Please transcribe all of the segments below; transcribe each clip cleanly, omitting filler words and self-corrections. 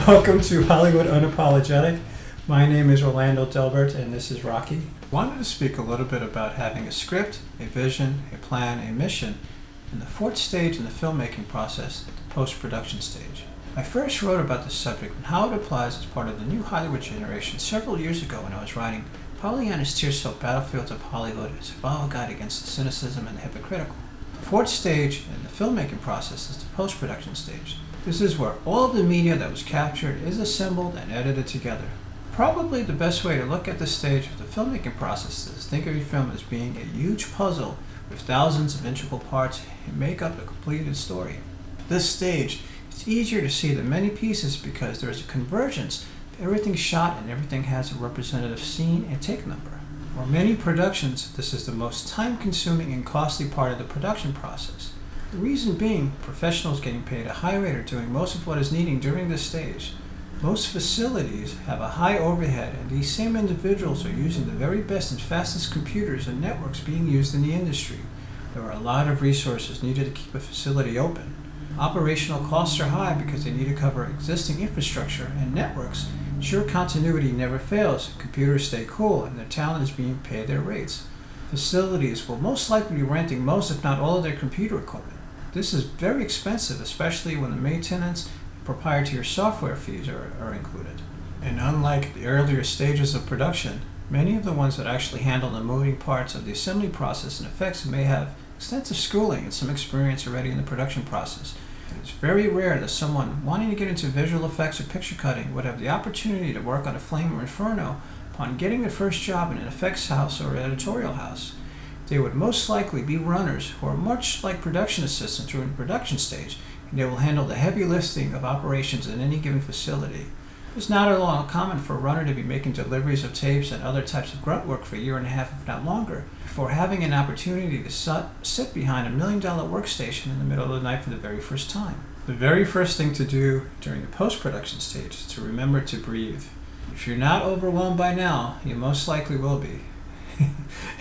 Welcome to Hollywood Unapologetic. My name is Orlando Delbert and this is Rocky. I wanted to speak a little bit about having a script, a vision, a plan, a mission in the fourth stage in the filmmaking process, the post-production stage. I first wrote about this subject and how it applies as part of the new Hollywood generation several years ago when I was writing Pollyanna's tear-soaked battlefields of Hollywood, a survival guide against the cynicism and the hypocritical. The fourth stage in the filmmaking process is the post-production stage. This is where all of the media that was captured is assembled and edited together. Probably the best way to look at this stage of the filmmaking process is think of your film as being a huge puzzle with thousands of integral parts and make up a completed story. At this stage, it's easier to see the many pieces because there is a convergence. Everything's shot and everything has a representative scene and take number. For many productions, this is the most time-consuming and costly part of the production process. The reason being, professionals getting paid a high rate are doing most of what is needed during this stage. Most facilities have a high overhead, and these same individuals are using the very best and fastest computers and networks being used in the industry. There are a lot of resources needed to keep a facility open. Operational costs are high because they need to cover existing infrastructure and networks. Ensure continuity never fails, computers stay cool, and their talent is being paid their rates. Facilities will most likely be renting most if not all of their computer equipment. This is very expensive, especially when the maintenance and proprietary software fees are included. And unlike the earlier stages of production, many of the ones that actually handle the moving parts of the assembly process and effects may have extensive schooling and some experience already in the production process. It's very rare that someone wanting to get into visual effects or picture cutting would have the opportunity to work on a Flame or Inferno upon getting their first job in an effects house or editorial house. They would most likely be runners who are much like production assistants during the production stage, and they will handle the heavy lifting of operations in any given facility. It's not at all uncommon for a runner to be making deliveries of tapes and other types of grunt work for a year and a half, if not longer, before having an opportunity to sit behind $1 million workstation in the middle of the night for the very first time. The very first thing to do during the post-production stage is to remember to breathe. If you're not overwhelmed by now, you most likely will be.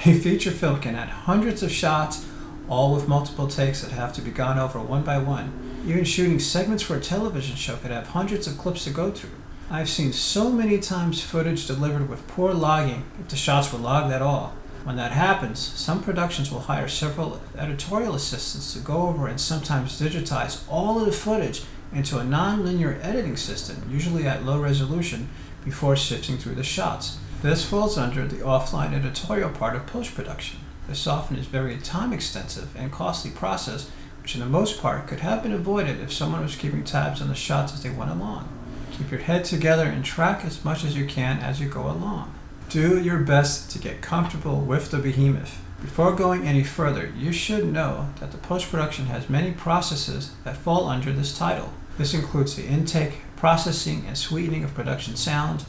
A feature film can add hundreds of shots, all with multiple takes that have to be gone over one by one. Even shooting segments for a television show could have hundreds of clips to go through. I've seen so many times footage delivered with poor logging, if the shots were logged at all. When that happens, some productions will hire several editorial assistants to go over and sometimes digitize all of the footage into a non-linear editing system, usually at low resolution, before sifting through the shots. This falls under the offline editorial part of post-production. This often is very time-extensive and costly process, which in the most part could have been avoided if someone was keeping tabs on the shots as they went along. Keep your head together and track as much as you can as you go along. Do your best to get comfortable with the behemoth. Before going any further, you should know that the post-production has many processes that fall under this title. This includes the intake, processing, and sweetening of production sound.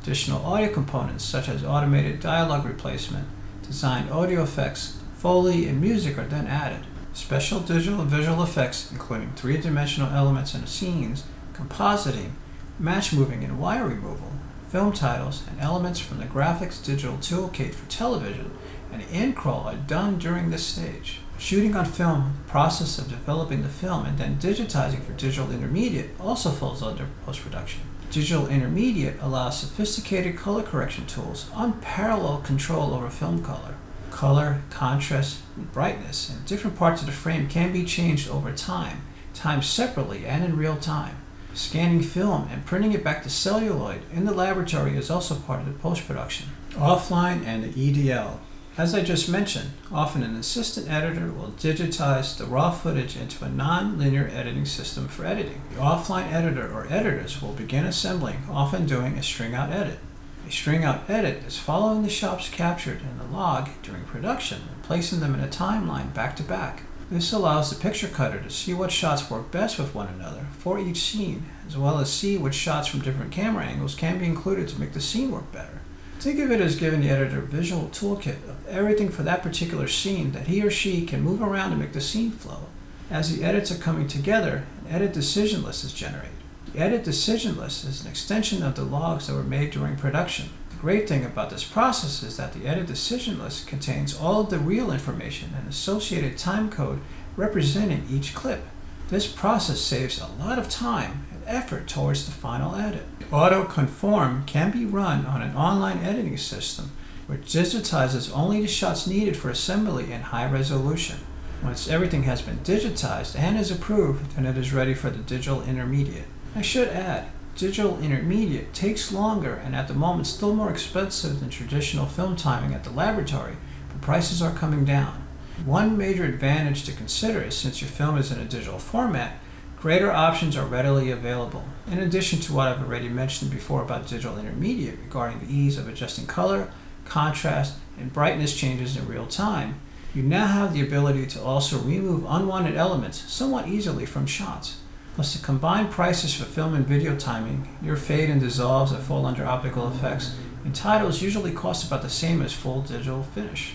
Additional audio components such as automated dialogue replacement, designed audio effects, Foley, and music are then added. Special digital and visual effects, including three-dimensional elements in scenes, compositing, match moving and wire removal, film titles, and elements from the graphics digital toolkit for television and end crawl are done during this stage. Shooting on film, the process of developing the film and then digitizing for digital intermediate also falls under post-production. Digital intermediate allows sophisticated color correction tools, unparalleled control over film color. Color, contrast, and brightness in different parts of the frame can be changed over time, timed separately and in real time. Scanning film and printing it back to celluloid in the laboratory is also part of the post-production. Offline and the EDL. As I just mentioned, often an assistant editor will digitize the raw footage into a non-linear editing system for editing. The offline editor or editors will begin assembling, often doing a string-out edit. A string-out edit is following the shots captured in the log during production and placing them in a timeline back-to-back. This allows the picture cutter to see what shots work best with one another for each scene, as well as see which shots from different camera angles can be included to make the scene work better. Think of it as giving the editor a visual toolkit of everything for that particular scene that he or she can move around to make the scene flow. As the edits are coming together, an edit decision list is generated. The edit decision list is an extension of the logs that were made during production. The great thing about this process is that the edit decision list contains all of the reel information and associated time code representing each clip. This process saves a lot of time and effort towards the final edit. Auto-conform can be run on an online editing system which digitizes only the shots needed for assembly in high resolution. Once everything has been digitized and is approved, then it is ready for the digital intermediate. I should add, digital intermediate takes longer and at the moment still more expensive than traditional film timing at the laboratory, but prices are coming down. One major advantage to consider is since your film is in a digital format, greater options are readily available. In addition to what I've already mentioned before about digital intermediate regarding the ease of adjusting color, contrast, and brightness changes in real time, you now have the ability to also remove unwanted elements somewhat easily from shots. Plus the combined prices for film and video timing, your fade and dissolves that fall under optical effects, and titles usually cost about the same as full digital finish.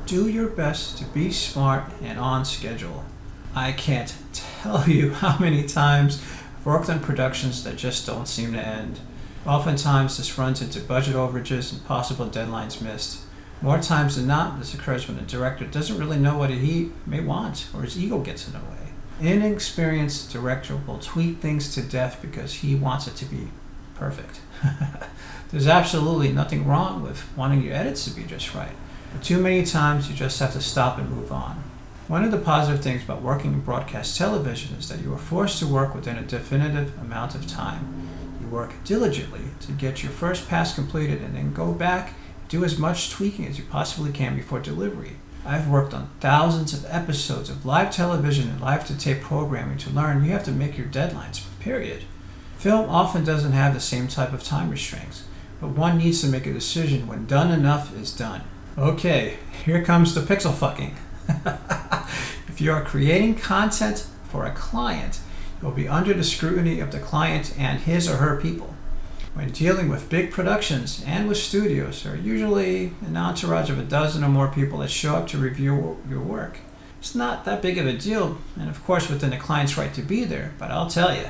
Do your best to be smart and on schedule. I can't tell you how many times I've worked on productions that just don't seem to end. Oftentimes this runs into budget overages and possible deadlines missed. More times than not, this occurs when the director doesn't really know what he may want or his ego gets in the way. Inexperienced director will tweak things to death because he wants it to be perfect. There's absolutely nothing wrong with wanting your edits to be just right. But too many times you just have to stop and move on. One of the positive things about working in broadcast television is that you are forced to work within a definitive amount of time. You work diligently to get your first pass completed and then go back and do as much tweaking as you possibly can before delivery. I've worked on thousands of episodes of live television and live-to-tape programming to learn you have to make your deadlines, period. Film often doesn't have the same type of time restraints, but one needs to make a decision when done enough is done. Okay, here comes the pixel fucking. If you are creating content for a client, you'll be under the scrutiny of the client and his or her people. When dealing with big productions and with studios, there are usually an entourage of a dozen or more people that show up to review your work. It's not that big of a deal, and of course within the client's right to be there, but I'll tell you,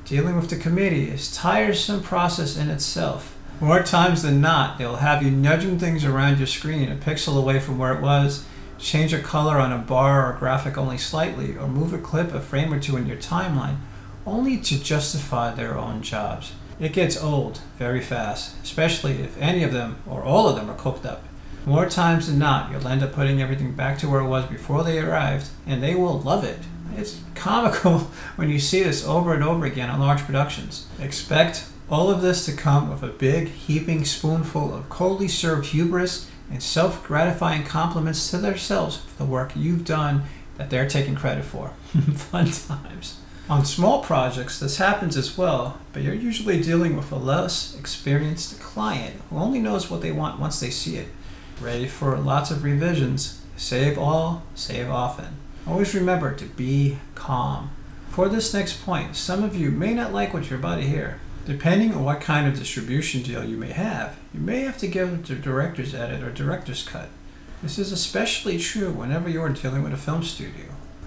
dealing with the committee is a tiresome process in itself. More times than not, they'll have you nudging things around your screen a pixel away from where it was, change a color on a bar or graphic only slightly, or move a clip a frame or two in your timeline, only to justify their own jobs. It gets old very fast, especially if any of them or all of them are cooked up. More times than not, you'll end up putting everything back to where it was before they arrived, and they will love it. It's comical when you see this over and over again on large productions. Expect all of this to come with a big heaping spoonful of coldly served hubris and self-gratifying compliments to themselves for the work you've done that they're taking credit for. Fun times. On small projects, this happens as well, but you're usually dealing with a less experienced client who only knows what they want once they see it. Ready for lots of revisions. Save all, save often. Always remember to be calm. For this next point, some of you may not like what you're about to hear. Depending on what kind of distribution deal you may have to give the director's edit or director's cut. This is especially true whenever you are dealing with a film studio.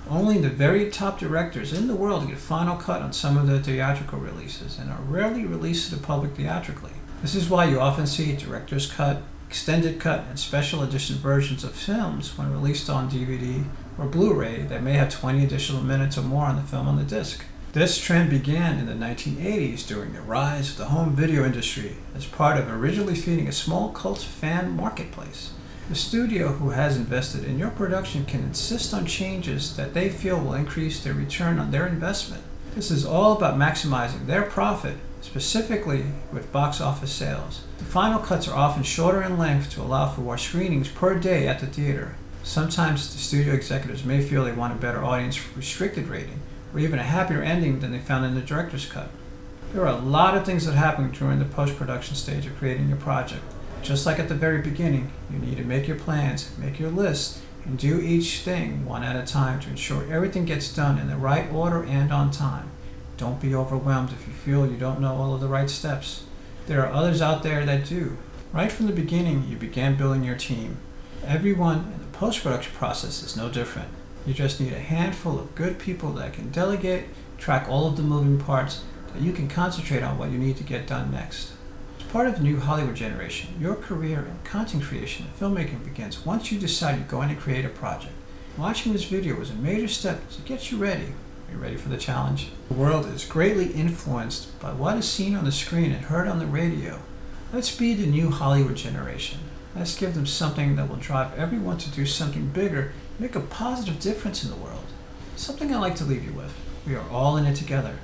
Only the very top directors in the world get final cut on some of the theatrical releases and are rarely released to the public theatrically. This is why you often see director's cut, extended cut, and special edition versions of films when released on DVD or Blu-ray that may have 20 additional minutes or more on the film on the disc. This trend began in the 1980s during the rise of the home video industry as part of originally feeding a small cult fan marketplace. The studio who has invested in your production can insist on changes that they feel will increase their return on their investment. This is all about maximizing their profit, specifically with box office sales. The final cuts are often shorter in length to allow for more screenings per day at the theater. Sometimes the studio executives may feel they want a better audience restricted rating, or even a happier ending than they found in the director's cut. There are a lot of things that happen during the post-production stage of creating your project. Just like at the very beginning, you need to make your plans, make your lists, and do each thing one at a time to ensure everything gets done in the right order and on time. Don't be overwhelmed if you feel you don't know all of the right steps. There are others out there that do. Right from the beginning, you began building your team. Everyone in the post-production process is no different. You just need a handful of good people that can delegate, track all of the moving parts, that you can concentrate on what you need to get done next. As part of the new Hollywood generation, your career in content creation and filmmaking begins once you decide you're going to create a project. Watching this video was a major step to get you ready. Are you ready for the challenge? The world is greatly influenced by what is seen on the screen and heard on the radio. Let's be the new Hollywood generation. Let's give them something that will drive everyone to do something bigger, make a positive difference in the world. Something I'd like to leave you with. We are all in it together.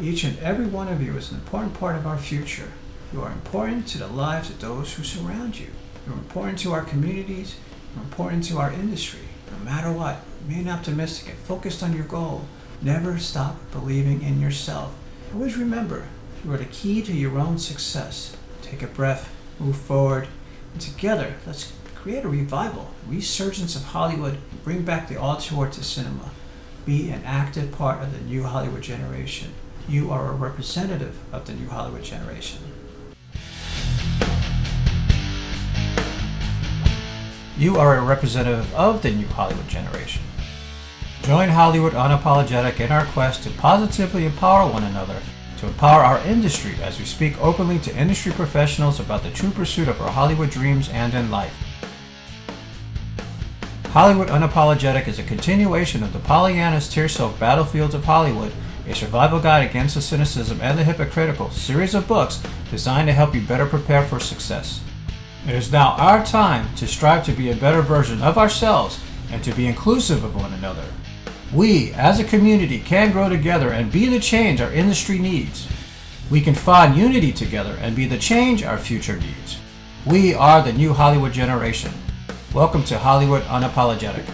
Each and every one of you is an important part of our future. You are important to the lives of those who surround you. You're important to our communities. You're important to our industry. No matter what, remain optimistic and focused on your goal. Never stop believing in yourself. Always remember, you are the key to your own success. Take a breath, move forward, and together, let's create a revival, a resurgence of Hollywood, and bring back the auteur to cinema. Be an active part of the new Hollywood generation. You are a representative of the new Hollywood generation. You are a representative of the new Hollywood generation. Join Hollywood Unapologetic in our quest to positively empower one another, to empower our industry as we speak openly to industry professionals about the true pursuit of our Hollywood dreams and in life. Hollywood Unapologetic is a continuation of the Pollyanna's tear-soaked battlefields of Hollywood, a survival guide against the cynicism and the hypocritical series of books designed to help you better prepare for success. It is now our time to strive to be a better version of ourselves and to be inclusive of one another. We, as a community, can grow together and be the change our industry needs. We can find unity together and be the change our future needs. We are the new Hollywood generation. Welcome to Hollywood Unapologetic.